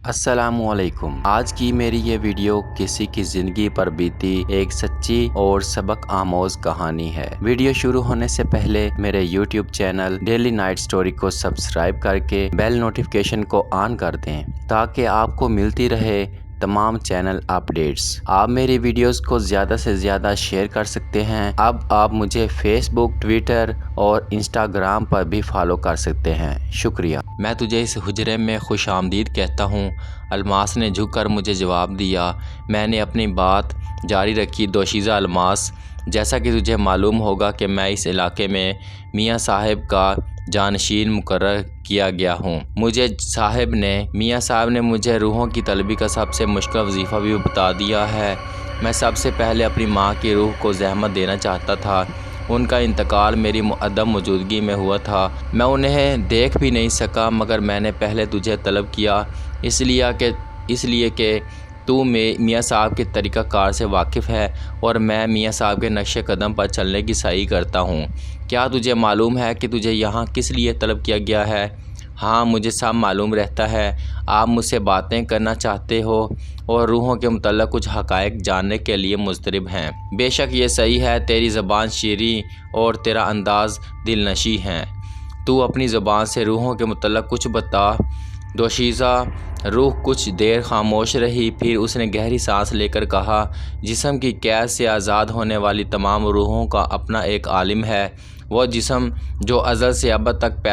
السلام علیکم۔ آج کی میری یہ ویڈیو کسی کی زندگی پر بیتی ایک سچی اور سبق آموز کہانی ہے۔ ویڈیو شروع ہونے سے پہلے میرے YouTube channel daily night story کو سبسکرائب کر کے بیل نوٹیفیکیشن کو آن کر دیں تاکہ آپ کو ملتی رہے تمام چینل اپڈیٹس۔ آپ میری ویڈیوز کو زیادہ سے زیادہ شیئر کر سکتے ہیں۔ اب آپ مجھے فیس بک، ٹویٹر اور انسٹاگرام پر بھی فالو کر سکتے ہیں۔ شکریہ۔ میں تجھے اس حجرے میں خوش آمدید کہتا ہوں۔ الماس نے جھک کر مجھے جواب دیا۔ میں نے اپنی بات جاری رکھی۔ دوشیزہ الماس، جیسا کہ تجھے معلوم ہوگا کہ میں اس علاقے میں میاں صاحب کا جانشین مقرر کیا گیا ہوں۔ میاں صاحب نے مجھے روحوں کی طلبی کا سب سے مشکل وظیفہ بھی بتا دیا ہے۔ میں سب سے پہلے اپنی ماں کی روح کو زحمت دینا چاہتا تھا۔ ان کا انتقال میری عدم موجودگی میں ہوا تھا۔ میں انہیں دیکھ بھی نہیں سکا، مگر میں نے پہلے تجھے طلب کیا اس لیے کہ تو میاں صاحب کے طریقہ کار سے واقف ہے اور میں میاں صاحب کے نقش قدم پر چلنے کی سعی کرتا ہوں۔ کیا تجھے معلوم ہے کہ تجھے یہاں کس لیے طلب کیا گیا ہے؟ ہاں، مجھے سب معلوم رہتا ہے۔ آپ مجھ سے باتیں کرنا چاہتے ہو اور روحوں کے متعلق کچھ حقائق جاننے کے لیے مضطرب ہیں۔ بے شک یہ صحیح ہے، تیری زبان شیریں اور تیرا انداز دل نشیں ہے۔ تو اپنی زبان سے روحوں کے متعلق کچھ بتا۔ دوشیزہ روح کچھ دیر خاموش رہی، پھر اس نے گہری سانس لے کر کہا، جسم کی قید سے آزاد ہونے والی تمام روحوں کا اپنا ایک عالم ہے۔ وہ جسم جو ازل سے ابد تک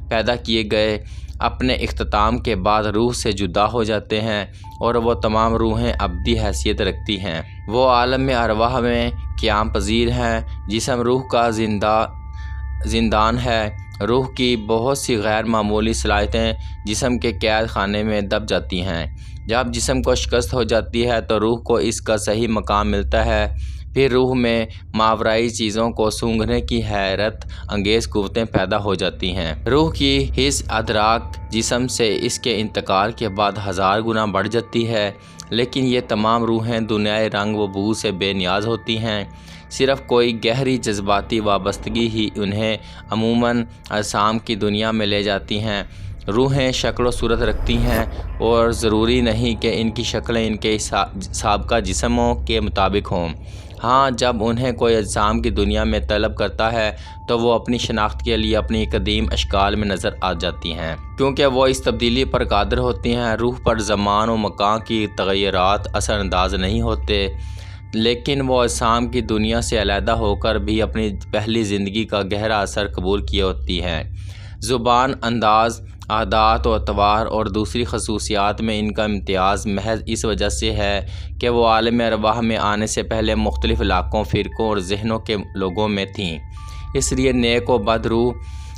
پیدا کیے گئے اپنے اختتام کے بعد روح سے جدا ہو جاتے ہیں اور وہ تمام روحیں ابدی حیثیت رکھتی ہیں۔ وہ عالم ارواح میں قیام پذیر ہیں۔ جسم روح کا زندان ہے۔ روح کی بہت سی غیر معمولی صلاحیتیں جسم کے قید خانے میں دب جاتی ہیں۔ جب جسم کو شکست ہو جاتی ہے تو روح کو اس کا صحیح مقام ملتا ہے۔ پھر روح میں ماورائی چیزوں کو سونگھنے کی حیرت انگیز قوتیں پیدا ہو جاتی ہیں۔ روح کی حس ادراک جسم سے اس کے انتقال کے بعد 1000 گنا بڑھ جاتی ہے، لیکن یہ تمام روحیں دنیائے رنگ و بو سے بے نیاز ہوتی ہیں۔ صرف کوئی گہری جذباتی وابستگی ہی انہیں عموماً اجسام کی دنیا میں لے جاتی ہیں۔ روحیں شکل و صورت رکھتی ہیں اور ضروری نہیں کہ ان کی شکلیں ان کے سابقہ جسموں کے مطابق ہوں۔ ہاں، جب انہیں کوئی اجسام کی دنیا میں طلب کرتا ہے تو وہ اپنی شناخت کے لیے اپنی قدیم اشکال میں نظر آ جاتی ہیں، کیونکہ وہ اس تبدیلی پر قادر ہوتی ہیں۔ روح پر زمان و مکان کی تغیرات اثر انداز نہیں ہوتے، لیکن وہ اجسام کی دنیا سے علیحدہ ہو کر بھی اپنی پہلی زندگی کا گہرا اثر قبول کیے ہوتی ہیں۔ زبان، انداز، عادات و اطوار اور دوسری خصوصیات میں ان کا امتیاز محض اس وجہ سے ہے کہ وہ عالم ارواح میں آنے سے پہلے مختلف علاقوں، فرقوں اور ذہنوں کے لوگوں میں تھیں۔ اس لیے نیک و بد روح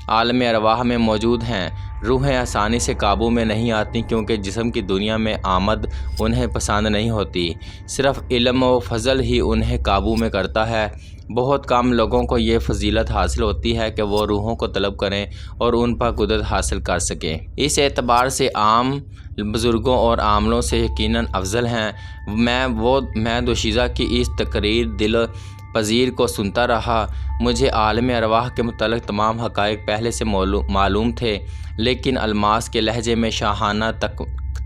عالم ارواح میں موجود ہیں۔ روحیں آسانی سے قابو میں نہیں آتی کیونکہ جسم کی دنیا میں آمد انہیں پسند نہیں ہوتی۔ صرف علم و فضل ہی انہیں قابو میں کرتا ہے۔ بہت کم لوگوں کو یہ فضیلت حاصل ہوتی ہے کہ وہ روحوں کو طلب کریں اور ان پر قدرت حاصل کر سکیں۔ اس اعتبار سے عام بزرگوں اور عاملوں سے یقیناً افضل ہیں۔ میں دوشیزہ کی اس تقریر دل پذیر کو سنتا رہا۔ مجھے عالم ارواح کے متعلق تمام حقائق پہلے سے معلوم تھے، لیکن الماس کے لہجے میں شاہانہ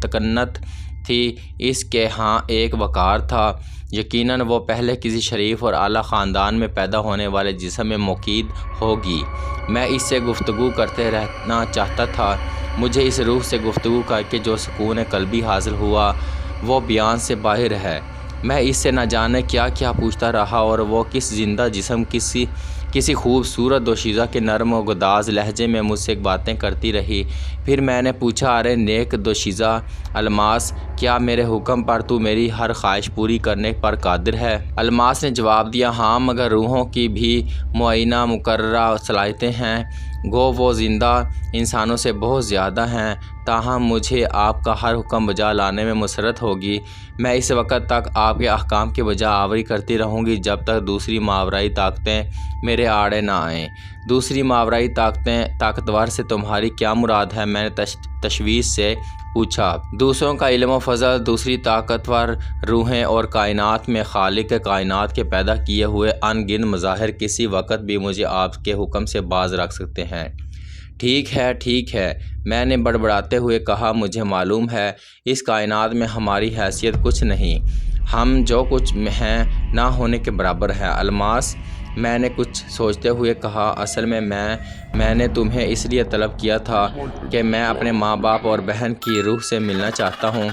تکنت تھی۔ اس کے ہاں ایک وقار تھا۔ یقیناً وہ پہلے کسی شریف اور اعلیٰ خاندان میں پیدا ہونے والے جسم میں موقید ہوگی۔ میں اس سے گفتگو کرتے رہنا چاہتا تھا۔ مجھے اس روح سے گفتگو کر کے جو سکون قلبی حاصل ہوا وہ بیان سے باہر ہے۔ میں اس سے نہ جانے کیا کیا پوچھتا رہا اور وہ کس زندہ جسم کسی خوبصورت دوشیزہ کے نرم و گداز لہجے میں مجھ سے باتیں کرتی رہی۔ پھر میں نے پوچھا، ارے نیک دوشیزہ الماس، کیا میرے حکم پر تو میری ہر خواہش پوری کرنے پر قادر ہے؟ الماس نے جواب دیا، ہاں، مگر روحوں کی بھی معینہ مقررہ صلاحیتیں ہیں۔ گو وہ زندہ انسانوں سے بہت زیادہ ہیں، تاہم مجھے آپ کا ہر حکم بجا لانے میں مسرت ہوگی۔ میں اس وقت تک آپ کے احکام کی بجا آوری کرتی رہوں گی جب تک دوسری ماورائی طاقتیں میرے آڑے نہ آئیں۔ دوسری ماورائی طاقتور سے تمہاری کیا مراد ہے؟ میں نے تشویش سے پوچھا۔ دوسروں کا علم و فضل، دوسری طاقتور روحیں اور کائنات میں خالق کائنات کے پیدا کیے ہوئے ان گنت مظاہر کسی وقت بھی مجھے آپ کے حکم سے باز رکھ سکتے ہیں۔ ٹھیک ہے، میں نے بڑبڑاتے ہوئے کہا، مجھے معلوم ہے اس کائنات میں ہماری حیثیت کچھ نہیں، ہم جو کچھ ہیں نہ ہونے کے برابر ہے۔ الماس، میں نے کچھ سوچتے ہوئے کہا، اصل میں نے تمہیں اس لیے طلب کیا تھا کہ میں اپنے ماں باپ اور بہن کی روح سے ملنا چاہتا ہوں۔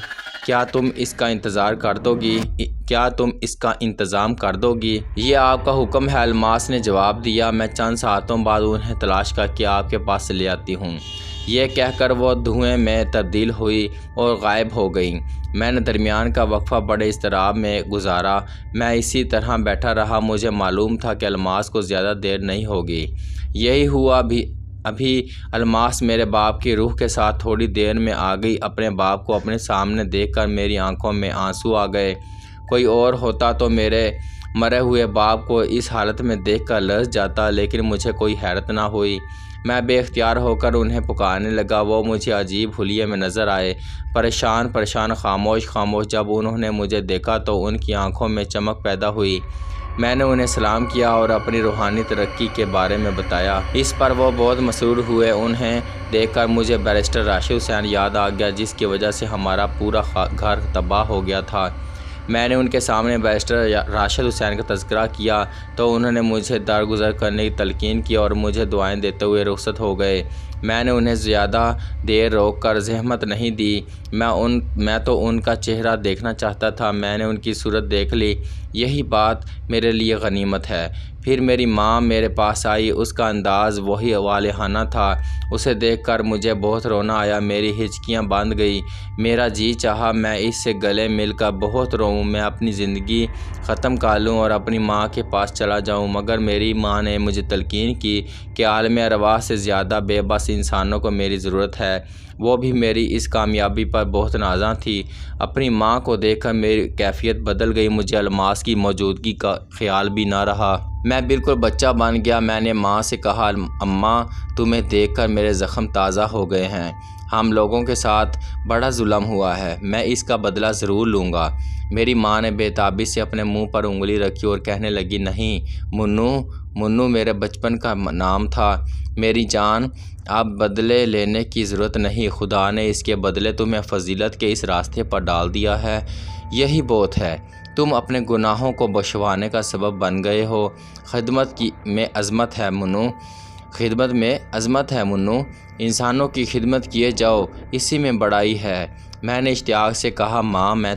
کیا تم اس کا انتظام کر دو گی؟ یہ آپ کا حکم ہے، الماس نے جواب دیا۔ میں چند ساعتوں بعد انہیں تلاش کر کے آپ کے پاس لے آتی ہوں۔ یہ کہہ کر وہ دھوئیں میں تبدیل ہوئی اور غائب ہو گئیں۔ میں نے درمیان کا وقفہ بڑے اضطراب میں گزارا۔ میں اسی طرح بیٹھا رہا۔ مجھے معلوم تھا کہ الماس کو زیادہ دیر نہیں ہوگی۔ یہی ہوا۔ ابھی الماس میرے باپ کی روح کے ساتھ تھوڑی دیر میں آ گئی۔ اپنے باپ کو اپنے سامنے دیکھ کر میری آنکھوں میں آنسو آ گئے۔ کوئی اور ہوتا تو میرے مرے ہوئے باپ کو اس حالت میں دیکھ کر لرز جاتا، لیکن مجھے کوئی حیرت نہ ہوئی۔ میں بے اختیار ہو کر انہیں پکارنے لگا۔ وہ مجھے عجیب حلیے میں نظر آئے، پریشان، خاموش۔ جب انہوں نے مجھے دیکھا تو ان کی آنکھوں میں چمک پیدا ہوئی۔ میں نے انہیں سلام کیا اور اپنی روحانی ترقی کے بارے میں بتایا۔ اس پر وہ بہت مسرور ہوئے۔ انہیں دیکھ کر مجھے بیرسٹر راشد حسین یاد آ گیا، جس کی وجہ سے ہمارا پورا گھر تباہ ہو گیا تھا۔ میں نے ان کے سامنے بیرسٹر راشد حسین کا تذکرہ کیا تو انہوں نے مجھے درگزر کرنے کی تلقین کی اور مجھے دعائیں دیتے ہوئے رخصت ہو گئے۔ میں نے انہیں زیادہ دیر روک کر زحمت نہیں دی۔ میں تو ان کا چہرہ دیکھنا چاہتا تھا۔ میں نے ان کی صورت دیکھ لی۔ یہی بات میرے لیے غنیمت ہے۔ پھر میری ماں میرے پاس آئی۔ اس کا انداز وہی والہانہ تھا۔ اسے دیکھ کر مجھے بہت رونا آیا۔ میری ہچکیاں باندھ گئیں۔ میرا جی چاہا میں اس سے گلے مل کر بہت روؤں، میں اپنی زندگی ختم کر لوں اور اپنی ماں کے پاس چلا جاؤں، مگر میری ماں نے مجھے تلقین کی کہ عالم ارواح سے زیادہ بے بس انسانوں کو میری ضرورت ہے۔ وہ بھی میری اس کامیابی پر بہت نازاں تھی۔ اپنی ماں کو دیکھ کر میری کیفیت بدل گئی۔ مجھے الماس کی موجودگی کا خیال بھی نہ رہا۔ میں بالکل بچہ بن گیا۔ میں نے ماں سے کہا، اماں، تمہیں دیکھ کر میرے زخم تازہ ہو گئے ہیں۔ ہم لوگوں کے ساتھ بڑا ظلم ہوا ہے، میں اس کا بدلہ ضرور لوں گا۔ میری ماں نے بے تابی سے اپنے منہ پر انگلی رکھی اور کہنے لگی، نہیں منو میرے بچپن کا نام تھا۔ میری جان، اب بدلے لینے کی ضرورت نہیں۔ خدا نے اس کے بدلے تمہیں فضیلت کے اس راستے پر ڈال دیا ہے، یہی بہت ہے۔ تم اپنے گناہوں کو بخشوانے کا سبب بن گئے ہو۔ خدمت میں عظمت ہے منو، انسانوں کی خدمت کیے جاؤ، اسی میں بڑائی ہے۔ میں نے اشتیاق سے کہا، ماں، میں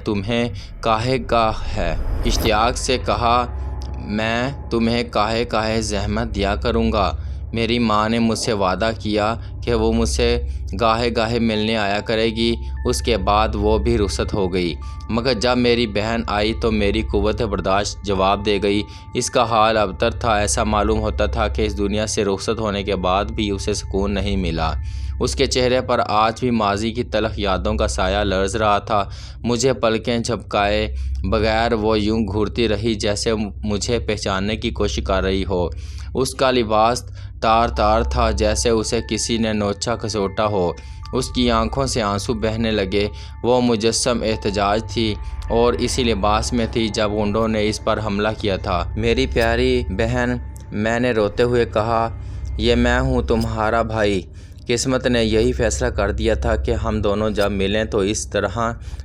تمہیں کاہے زحمت دیا کروں گا۔ میری ماں نے مجھ سے وعدہ کیا کہ وہ مجھ سے گاہے ملنے آیا کرے گی۔ اس کے بعد وہ بھی رخصت ہو گئی، مگر جب میری بہن آئی تو میری قوت برداشت جواب دے گئی۔ اس کا حال ابتر تھا۔ ایسا معلوم ہوتا تھا کہ اس دنیا سے رخصت ہونے کے بعد بھی اسے سکون نہیں ملا۔ اس کے چہرے پر آج بھی ماضی کی تلخ یادوں کا سایہ لرز رہا تھا۔ مجھے پلکیں جھپکائے بغیر وہ یوں گھورتی رہی جیسے مجھے پہچاننے کی کوشش کر رہی ہو۔ اس کا لباس تار تھا، جیسے اسے کسی نے نوچا کھسوٹا ہو۔ اس کی آنکھوں سے آنسو بہنے لگے۔ وہ مجسم احتجاج تھی اور اسی لباس میں تھی جب غنڈوں نے اس پر حملہ کیا تھا۔ میری پیاری بہن، میں نے روتے ہوئے کہا، یہ میں ہوں تمہارا بھائی۔ قسمت نے یہی فیصلہ کر دیا تھا کہ ہم دونوں جب ملیں تو اس طرح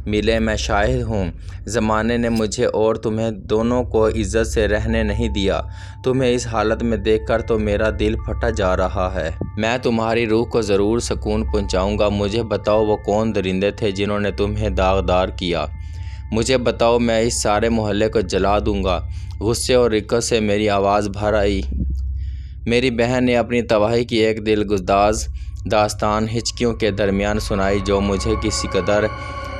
ملیں۔ میں شاہد ہوں، زمانے نے مجھے اور تمہیں دونوں کو عزت سے رہنے نہیں دیا۔ تمہیں اس حالت میں دیکھ کر تو میرا دل پھٹا جا رہا ہے۔ میں تمہاری روح کو ضرور سکون پہنچاؤں گا۔ مجھے بتاؤ، وہ کون درندے تھے جنہوں نے تمہیں داغدار کیا؟ مجھے بتاؤ، میں اس سارے محلے کو جلا دوں گا۔ غصے اور رکت سے میری آواز بھر آئی۔ میری بہن نے اپنی تباہی کی ایک دلگداز داستان ہچکیوں کے درمیان سنائی، جو مجھے کسی قدر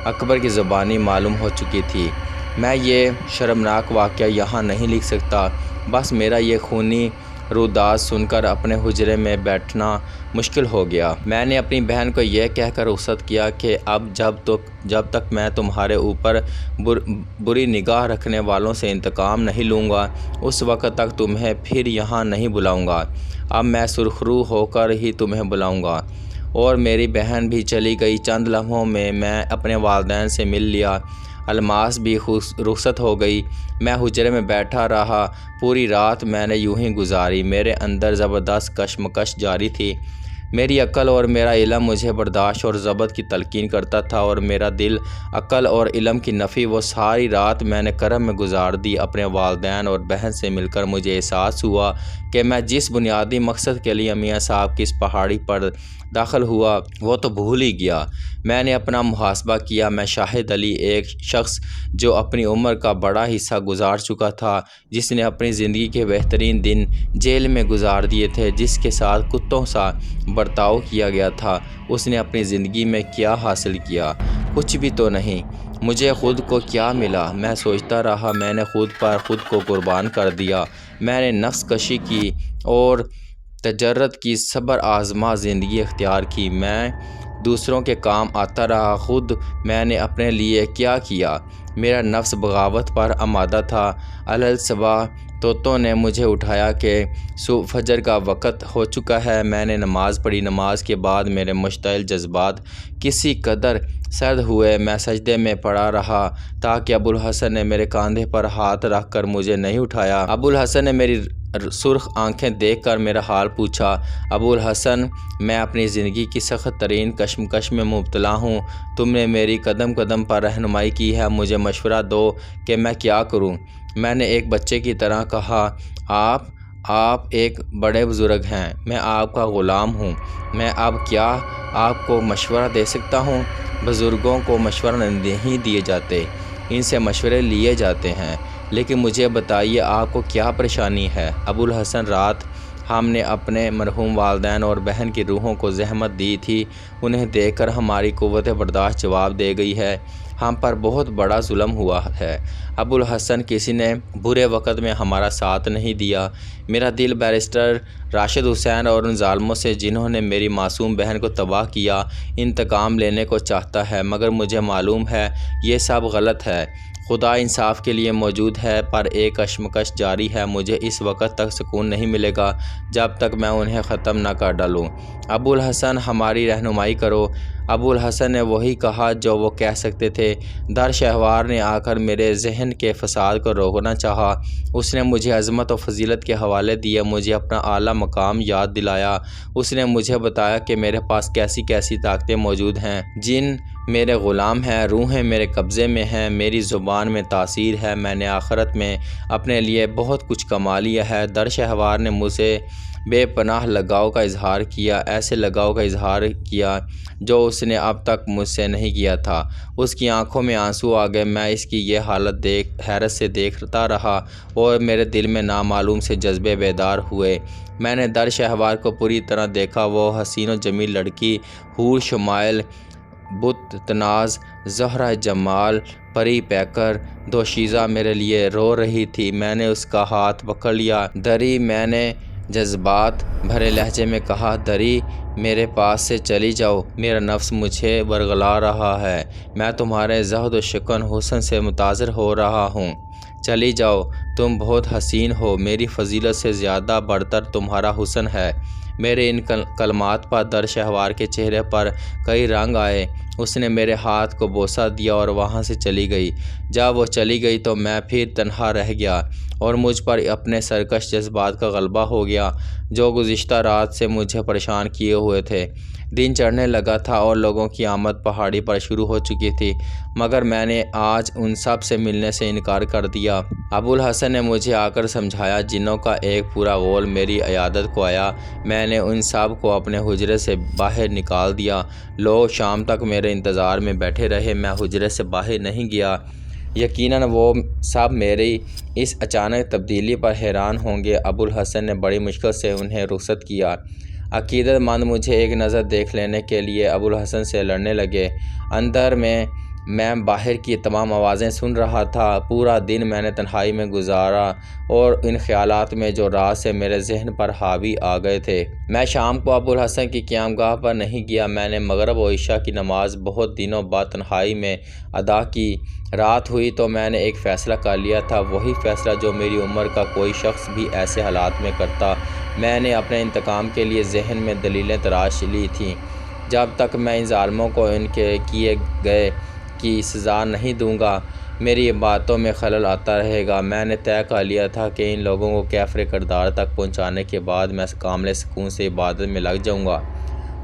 اکبر کی زبانی معلوم ہو چکی تھی۔ میں یہ شرمناک واقعہ یہاں نہیں لکھ سکتا۔ بس میرا یہ خونی روداد سن کر اپنے حجرے میں بیٹھنا مشکل ہو گیا۔ میں نے اپنی بہن کو یہ کہہ کر رخصت کیا کہ اب جب تک میں تمہارے اوپر بری نگاہ رکھنے والوں سے انتقام نہیں لوں گا، اس وقت تک تمہیں پھر یہاں نہیں بلاؤں گا۔ اب میں سرخرو ہو کر ہی تمہیں بلاؤں گا۔ اور میری بہن بھی چلی گئی۔ چند لمحوں میں اپنے والدین سے مل لیا۔ الماس بھی رخصت ہو گئی۔ میں حجرے میں بیٹھا رہا۔ پوری رات میں نے یوں ہی گزاری۔ میرے اندر زبردست کشمکش جاری تھی۔ میری عقل اور میرا علم مجھے برداشت اور ضبط کی تلقین کرتا تھا، اور میرا دل عقل اور علم کی نفی وہ ساری رات میں نے کرم میں گزار دی۔ اپنے والدین اور بہن سے مل کر مجھے احساس ہوا کہ میں جس بنیادی مقصد کے لیے میاں صاحب کی اس پہاڑی پر داخل ہوا وہ تو بھول ہی گیا۔ میں نے اپنا محاسبہ کیا۔ میں شاہد علی، ایک شخص جو اپنی عمر کا بڑا حصہ گزار چکا تھا، جس نے اپنی زندگی کے بہترین دن جیل میں گزار دیے تھے، جس کے ساتھ کتوں سا برتاؤ کیا گیا تھا، اس نے اپنی زندگی میں کیا حاصل کیا؟ کچھ بھی تو نہیں۔ مجھے خود کو کیا ملا؟ میں سوچتا رہا۔ میں نے خود پر خود کو قربان کر دیا۔ میں نے نفس کشی کی اور تجرد کی صبر آزما زندگی اختیار کی۔ میں دوسروں کے کام آتا رہا، خود میں نے اپنے لیے کیا کیا؟ میرا نفس بغاوت پر آمادہ تھا۔ الصبح طوطوں نے مجھے اٹھایا کہ فجر کا وقت ہو چکا ہے۔ میں نے نماز پڑھی۔ نماز کے بعد میرے مشتعل جذبات کسی قدر سرد ہوئے۔ میں سجدے میں پڑا رہا تاکہ ابوالحسن نے میرے کاندھے پر ہاتھ رکھ کر مجھے نہیں اٹھایا۔ ابوالحسن نے میری سرخ آنکھیں دیکھ کر میرا حال پوچھا۔ ابوالحسن، میں اپنی زندگی کی سخت ترین کشمکش میں مبتلا ہوں۔ تم نے میری قدم قدم پر رہنمائی کی ہے، مجھے مشورہ دو کہ میں کیا کروں۔ میں نے ایک بچے کی طرح کہا، آپ ایک بڑے بزرگ ہیں، میں آپ کا غلام ہوں، میں اب کیا آپ کو مشورہ دے سکتا ہوں؟ بزرگوں کو مشورہ نہیں دیے جاتے، ان سے مشورے لیے جاتے ہیں۔ لیکن مجھے بتائیے، آپ کو کیا پریشانی ہے؟ ابوالحسن، رات ہم نے اپنے مرحوم والدین اور بہن کی روحوں کو زحمت دی تھی، انہیں دیکھ کر ہماری قوت برداشت جواب دے گئی ہے۔ ہم پر بہت بڑا ظلم ہوا ہے ابوالحسن، کسی نے برے وقت میں ہمارا ساتھ نہیں دیا۔ میرا دل بیرسٹر راشد حسین اور ان ظالموں سے جنہوں نے میری معصوم بہن کو تباہ کیا انتقام لینے کو چاہتا ہے، مگر مجھے معلوم ہے یہ سب غلط ہے۔ خدا انصاف کے لیے موجود ہے، پر ایک کشمکش جاری ہے۔ مجھے اس وقت تک سکون نہیں ملے گا جب تک میں انہیں ختم نہ کر ڈالوں۔ ابوالحسن، ہماری رہنمائی کرو۔ ابوالحسن نے وہی کہا جو وہ کہہ سکتے تھے۔ در شہوار نے آ کر میرے ذہن کے فساد کو روکنا چاہا۔ اس نے مجھے عظمت و فضیلت کے حوالے دیے، مجھے اپنا اعلیٰ مقام یاد دلایا۔ اس نے مجھے بتایا کہ میرے پاس کیسی کیسی طاقتیں موجود ہیں، جن میرے غلام ہیں، روحیں میرے قبضے میں ہیں، میری زبان میں تاثیر ہے، میں نے آخرت میں اپنے لیے بہت کچھ کما لیا ہے۔ در شہوار نے مجھے بے پناہ لگاؤ کا اظہار کیا، ایسے لگاؤ کا اظہار کیا جو اس نے اب تک مجھ سے نہیں کیا تھا۔ اس کی آنکھوں میں آنسو آ گئے۔ میں اس کی یہ حالت حیرت سے دیکھتا رہا اور میرے دل میں نامعلوم سے جذبے بیدار ہوئے۔ میں نے در شہوار کو پوری طرح دیکھا۔ وہ حسین و جمیل لڑکی، حور شمائل، بت تناز، زہرہ جمال، پری پیکر، دوشیزہ میرے لیے رو رہی تھی۔ میں نے اس کا ہاتھ پکڑ لیا۔ دری، میں نے جذبات بھرے لہجے میں کہا، دری، میرے پاس سے چلی جاؤ، میرا نفس مجھے ورغلا رہا ہے، میں تمہارے زہد و شکن حسن سے متاثر ہو رہا ہوں، چلی جاؤ، تم بہت حسین ہو، میری فضیلت سے زیادہ بڑھ کر تمہارا حسن ہے۔ میرے ان کلمات پر در شہوار کے چہرے پر کئی رنگ آئے۔ اس نے میرے ہاتھ کو بوسہ دیا اور وہاں سے چلی گئی۔ جب وہ چلی گئی تو میں پھر تنہا رہ گیا اور مجھ پر اپنے سرکش جذبات کا غلبہ ہو گیا جو گزشتہ رات سے مجھے پریشان کیے ہوئے تھے۔ دن چڑھنے لگا تھا اور لوگوں کی آمد پہاڑی پر شروع ہو چکی تھی، مگر میں نے آج ان سب سے ملنے سے انکار کر دیا۔ ابوالحسن نے مجھے آ کر سمجھایا۔ جنوں کا ایک پورا غول میری عیادت کو آیا۔ میں نے ان سب کو اپنے حجرے سے باہر نکال دیا۔ لوگ شام تک میرے انتظار میں بیٹھے رہے۔ میں حجرے سے باہر نہیں گیا۔ یقیناً وہ سب میری اس اچانک تبدیلی پر حیران ہوں گے۔ ابوالحسن نے بڑی مشکل سے انہیں رخصت کیا۔ عقیدت مند مجھے ایک نظر دیکھ لینے کے لیے ابوالحسن سے لڑنے لگے۔ اندر میں باہر کی تمام آوازیں سن رہا تھا۔ پورا دن میں نے تنہائی میں گزارا اور ان خیالات میں جو رات سے میرے ذہن پر حاوی آ گئے تھے۔ میں شام کو ابوالحسن کی قیام گاہ پر نہیں گیا۔ میں نے مغرب و عشاء کی نماز بہت دنوں بعد تنہائی میں ادا کی۔ رات ہوئی تو میں نے ایک فیصلہ کر لیا تھا، وہی فیصلہ جو میری عمر کا کوئی شخص بھی ایسے حالات میں کرتا۔ میں نے اپنے انتقام کے لیے ذہن میں دلیلیں تراش لی تھیں۔ جب تک میں ان ظالموں کو ان کے کیے گئے کی سزا نہیں دوں گا، میری عبادتوں میں خلل آتا رہے گا۔ میں نے طے کر لیا تھا کہ ان لوگوں کو کیفر کردار تک پہنچانے کے بعد میں کامل سکون سے عبادت میں لگ جاؤں گا۔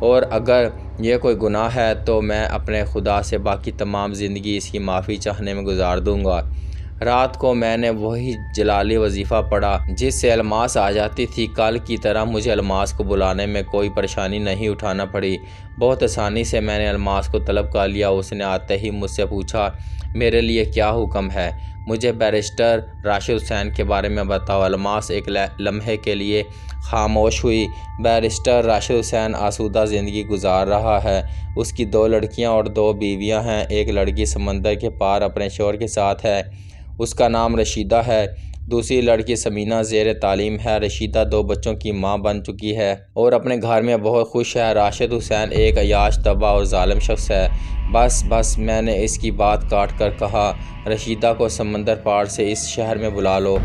اور اگر یہ کوئی گناہ ہے تو میں اپنے خدا سے باقی تمام زندگی اس کی معافی چاہنے میں گزار دوں گا۔ رات کو میں نے وہی جلالی وظیفہ پڑھا جس سے الماس آ جاتی تھی۔ کل کی طرح مجھے الماس کو بلانے میں کوئی پریشانی نہیں اٹھانا پڑی۔ بہت آسانی سے میں نے الماس کو طلب کر لیا۔ اس نے آتے ہی مجھ سے پوچھا، میرے لیے کیا حکم ہے؟ مجھے بیرسٹر راشد حسین کے بارے میں بتاؤ۔ الماس ایک لمحے کے لیے خاموش ہوئی۔ بیرسٹر راشد حسین آسودہ زندگی گزار رہا ہے۔ اس کی 2 لڑکیاں اور 2 بیویاں ہیں۔ ایک لڑکی سمندر کے پار اپنے شوہر کے ساتھ ہے، اس کا نام رشیدہ ہے۔ دوسری لڑکی سمینہ زیر تعلیم ہے۔ رشیدہ 2 بچوں کی ماں بن چکی ہے اور اپنے گھر میں بہت خوش ہے۔ راشد حسین ایک عیاش طبع اور ظالم شخص ہے۔ بس میں نے اس کی بات کاٹ کر کہا، رشیدہ کو سمندر پار سے اس شہر میں بلا لو،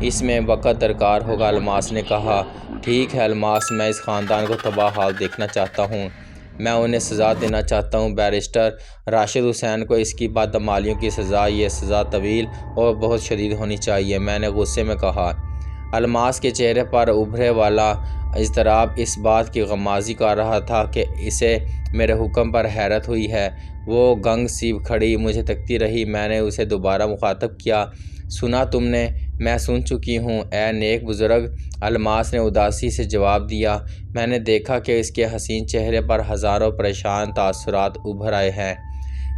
اس میں وقت درکار ہوگا۔ الماس نے کہا، ٹھیک ہے الماس، میں اس خاندان کو تباہ حال دیکھنا چاہتا ہوں، میں انہیں سزا دینا چاہتا ہوں۔ بیرسٹر راشد حسین کو اس کی بدعمالیوں کی سزا، یہ سزا طویل اور بہت شدید ہونی چاہیے، میں نے غصے میں کہا۔ الماس کے چہرے پر ابھرے والا اضطراب اس بات کی غمازی کر رہا تھا کہ اسے میرے حکم پر حیرت ہوئی ہے۔ وہ گنگ سی کھڑی مجھے تکتی رہی۔ میں نے اسے دوبارہ مخاطب کیا، سنا تم نے؟ میں سن چکی ہوں اے نیک بزرگ، الماس نے اداسی سے جواب دیا۔ میں نے دیکھا کہ اس کے حسین چہرے پر ہزاروں پریشان تاثرات ابھر آئے ہیں۔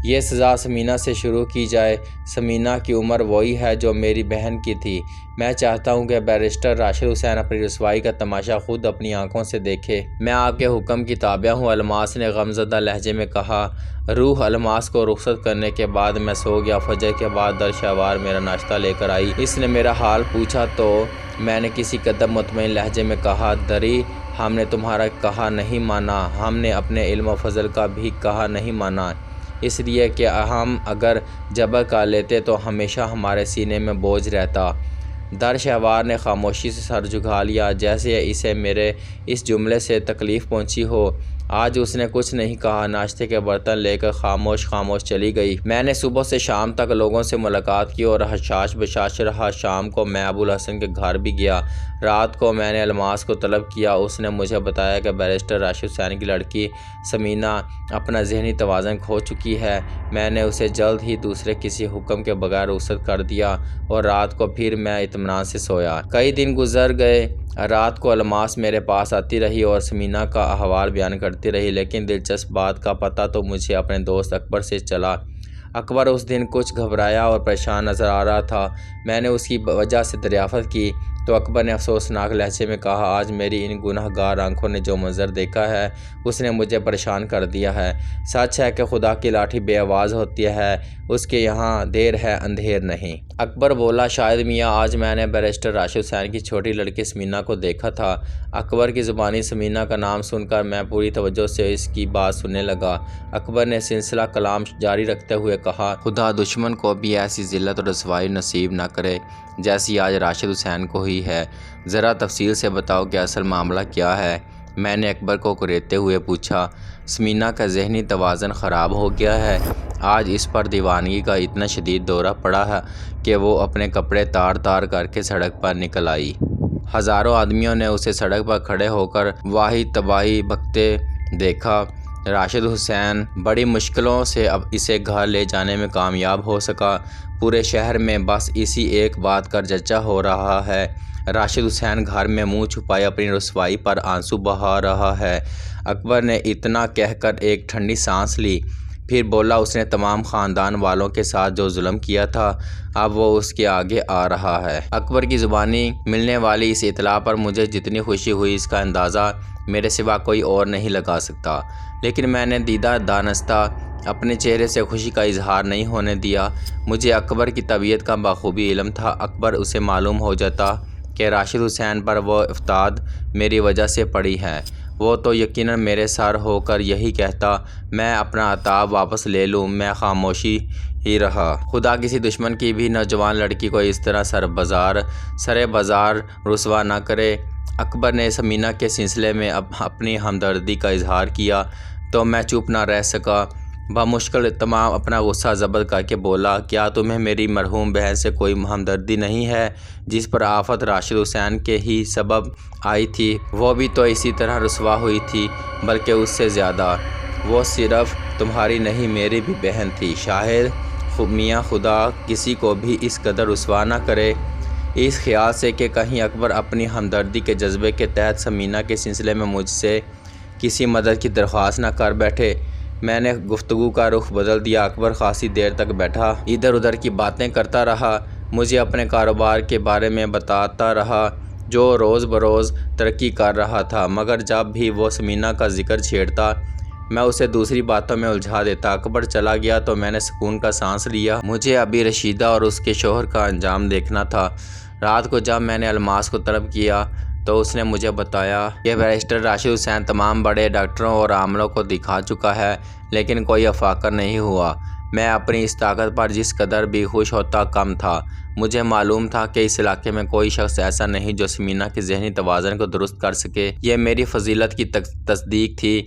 یہ سزا سمینہ سے شروع کی جائے۔ سمینہ کی عمر وہی ہے جو میری بہن کی تھی۔ میں چاہتا ہوں کہ بیرسٹر راشد حسین اپنی رسوائی کا تماشا خود اپنی آنکھوں سے دیکھے۔ میں آپ کے حکم کی تابع ہوں، الماس نے غمزدہ لہجے میں کہا۔ روح الماس کو رخصت کرنے کے بعد میں سو گیا۔ فجر کے بعد درشوار میرا ناشتہ لے کر آئی۔ اس نے میرا حال پوچھا تو میں نے کسی قدر مطمئن لہجے میں کہا، دری ہم نے تمہارا کہا نہیں مانا، ہم نے اپنے علم و فضل کا بھی کہا نہیں مانا، اس لیے کہ ہم اگر جبر کر لیتے تو ہمیشہ ہمارے سینے میں بوجھ رہتا۔ درشوار نے خاموشی سے سر جھکا لیا، جیسے اسے میرے اس جملے سے تکلیف پہنچی ہو۔ آج اس نے کچھ نہیں کہا، ناشتے کے برتن لے کر خاموش چلی گئی۔ میں نے صبح سے شام تک لوگوں سے ملاقات کی اور حشاش بشاش رہا۔ شام کو میں ابوالحسن کے گھر بھی گیا۔ رات کو میں نے الماس کو طلب کیا۔ اس نے مجھے بتایا کہ بیرسٹر راشد حسین کی لڑکی سمینہ اپنا ذہنی توازن کھو چکی ہے۔ میں نے اسے جلد ہی دوسرے کسی حکم کے بغیر رخصت کر دیا اور رات کو پھر میں اطمینان سے سویا۔ کئی دن گزر گئے۔ رات کو الماس میرے پاس آتی رہی اور سمینہ کا احوال بیان کرتی رہی، لیکن دلچسپ بات کا پتہ تو مجھے اپنے دوست اکبر سے چلا۔ اکبر اس دن کچھ گھبرایا اور پریشان نظر آ رہا تھا۔ میں نے اس کی وجہ سے دریافت کی تو اکبر نے افسوسناک لہجے میں کہا، آج میری ان گناہ گار آنکھوں نے جو منظر دیکھا ہے اس نے مجھے پریشان کر دیا ہے۔ سچ ہے کہ خدا کی لاٹھی بے آواز ہوتی ہے، اس کے یہاں دیر ہے اندھیر نہیں۔ اکبر بولا، شاید میاں آج میں نے بیرسٹر راشد حسین کی چھوٹی لڑکی سمینہ کو دیکھا تھا۔ اکبر کی زبانی سمینہ کا نام سن کر میں پوری توجہ سے اس کی بات سننے لگا۔ اکبر نے سلسلہ کلام جاری رکھتے ہوئے کہا، خدا دشمن کو بھی ایسی ذلت اور رسوائی نصیب نہ کرے جیسی آج راشد حسین کو ہی ہے۔ ذرا تفصیل سے بتاؤ کہ اصل معاملہ کیا ہے؟ میں نے اکبر کو کریتے ہوئے پوچھا۔ سمینہ کا ذہنی توازن خراب ہو گیا ہے۔ آج اس پر دیوانگی کا اتنا شدید دورہ پڑا ہے کہ وہ اپنے کپڑے تار کر کے سڑک پر نکل آئی۔ ہزاروں آدمیوں نے اسے سڑک پر کھڑے ہو کر واہی تباہی بکتے دیکھا۔ راشد حسین بڑی مشکلوں سے اب اسے گھر لے جانے میں کامیاب ہو سکا۔ پورے شہر میں بس اسی ایک بات کا چرچا ہو رہا ہے، راشد حسین گھر میں منہ چھپائے اپنی رسوائی پر آنسو بہا رہا ہے۔ اکبر نے اتنا کہہ کر ایک ٹھنڈی سانس لی، پھر بولا، اس نے تمام خاندان والوں کے ساتھ جو ظلم کیا تھا اب وہ اس کے آگے آ رہا ہے۔ اکبر کی زبانی ملنے والی اس اطلاع پر مجھے جتنی خوشی ہوئی اس کا اندازہ میرے سوا کوئی اور نہیں لگا سکتا، لیکن میں نے دیدہ دانستہ اپنے چہرے سے خوشی کا اظہار نہیں ہونے دیا۔ مجھے اکبر کی طبیعت کا بخوبی علم تھا۔ اکبر اسے معلوم ہو جاتا کہ راشد حسین پر وہ افتاد میری وجہ سے پڑی ہے، وہ تو یقیناً میرے سر ہو کر یہی کہتا، میں اپنا عتاب واپس لے لوں۔ میں خاموشی ہی رہا۔ خدا کسی دشمن کی بھی نوجوان لڑکی کو اس طرح سرے بازار رسوا نہ کرے۔ اکبر نے سمینہ کے سلسلے میں اپنی ہمدردی کا اظہار کیا تو میں چپ نہ رہ سکا۔ بمشکل تمام اپنا غصہ ضبط کر کے بولا، کیا تمہیں میری مرحوم بہن سے کوئی ہمدردی نہیں ہے جس پر آفت راشد حسین کے ہی سبب آئی تھی؟ وہ بھی تو اسی طرح رسوا ہوئی تھی، بلکہ اس سے زیادہ۔ وہ صرف تمہاری نہیں میری بھی بہن تھی۔ شاید میاں خدا کسی کو بھی اس قدر رسوا نہ کرے۔ اس خیال سے کہ کہیں اکبر اپنی ہمدردی کے جذبے کے تحت ثمینہ کے سلسلے میں مجھ سے کسی مدد کی درخواست نہ کر بیٹھے، میں نے گفتگو کا رخ بدل دیا۔ اکبر خاصی دیر تک بیٹھا ادھر ادھر کی باتیں کرتا رہا، مجھے اپنے کاروبار کے بارے میں بتاتا رہا جو روز بروز ترقی کر رہا تھا، مگر جب بھی وہ ثمینہ کا ذکر چھیڑتا میں اسے دوسری باتوں میں الجھا دیتا۔ اکبر چلا گیا تو میں نے سکون کا سانس لیا۔ مجھے ابھی رشیدہ اور اس کے شوہر کا انجام دیکھنا تھا۔ رات کو جب میں نے الماس کو طلب کیا تو اس نے مجھے بتایا کہ بیرسٹر راشد حسین تمام بڑے ڈاکٹروں اور عاملوں کو دکھا چکا ہے، لیکن کوئی افاقہ نہیں ہوا۔ میں اپنی اس طاقت پر جس قدر بھی خوش ہوتا کم تھا۔ مجھے معلوم تھا کہ اس علاقے میں کوئی شخص ایسا نہیں جو ثمینہ کے ذہنی توازن کو درست کر سکے۔ یہ میری فضیلت کی تصدیق تھی۔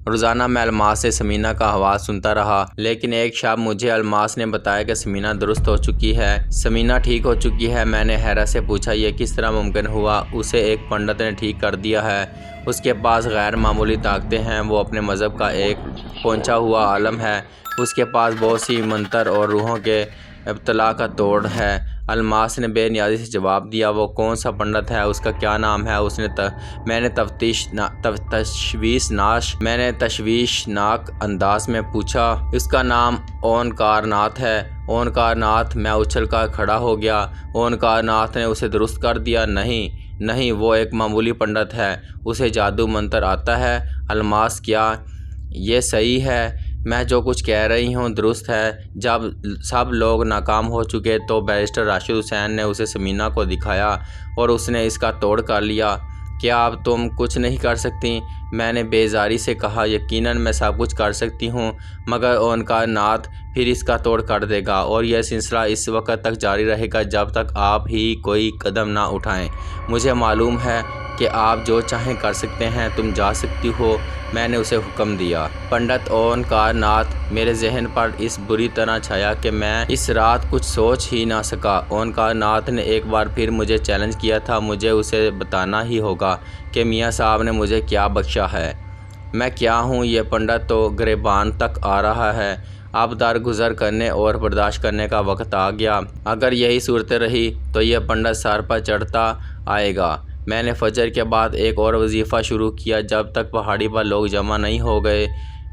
روزانہ میں الماس سے ثمینہ کا احوال سنتا رہا، لیکن ایک شب مجھے الماس نے بتایا کہ ثمینہ درست ہو چکی ہے، ثمینہ ٹھیک ہو چکی ہے۔ میں نے حیرت سے پوچھا، یہ کس طرح ممکن ہوا؟ اسے ایک پنڈت نے ٹھیک کر دیا ہے، اس کے پاس غیر معمولی طاقتیں ہیں، وہ اپنے مذہب کا ایک پہنچا ہوا عالم ہے، اس کے پاس بہت سی منتر اور روحوں کے ابتلاء کا توڑ ہے۔ الماس نے بے نیازی سے جواب دیا، وہ کون سا پنڈت ہے؟ اس کا کیا نام ہے؟ میں نے تشویشناک انداز میں پوچھا۔ اس کا نام اونکار ناتھ ہے۔ اونکار ناتھ؟ میں اچھل کر کھڑا ہو گیا۔ اونکار ناتھ نے اسے درست کر دیا؟ نہیں، وہ ایک معمولی پنڈت ہے، اسے جادو منتر آتا ہے۔ الماس، کیا یہ صحیح ہے؟ میں جو کچھ کہہ رہی ہوں درست ہے۔ جب سب لوگ ناکام ہو چکے تو بیرسٹر راشد حسین نے اسے ثمینہ کو دکھایا اور اس نے اس کا توڑ کر لیا۔ کیا اب تم کچھ نہیں کر سکتی؟ میں نے بیزاری سے کہا، یقیناً میں سب کچھ کر سکتی ہوں، مگر اونکار ناتھ پھر اس کا توڑ کر دے گا، اور یہ سلسلہ اس وقت تک جاری رہے گا جب تک آپ ہی کوئی قدم نہ اٹھائیں۔ مجھے معلوم ہے کہ آپ جو چاہیں کر سکتے ہیں، تم جا سکتی ہو، میں نے اسے حکم دیا۔ پنڈت اونکار ناتھ میرے ذہن پر اس بری طرح چھایا کہ میں اس رات کچھ سوچ ہی نہ سکا۔ اونکار ناتھ نے ایک بار پھر مجھے چیلنج کیا تھا، مجھے اسے بتانا ہی ہوگا کہ میاں صاحب نے مجھے کیا بخشا ہے۔ میں کیا ہوں؟ یہ پنڈت تو گریبان تک آ رہا ہے۔ اب درگزر کرنے اور برداشت کرنے کا وقت آ گیا۔ اگر یہی صورت رہی تو یہ پنڈت سر پر چڑھتا آئے گا۔ میں نے فجر کے بعد ایک اور وظیفہ شروع کیا۔ جب تک پہاڑی پر لوگ جمع نہیں ہو گئے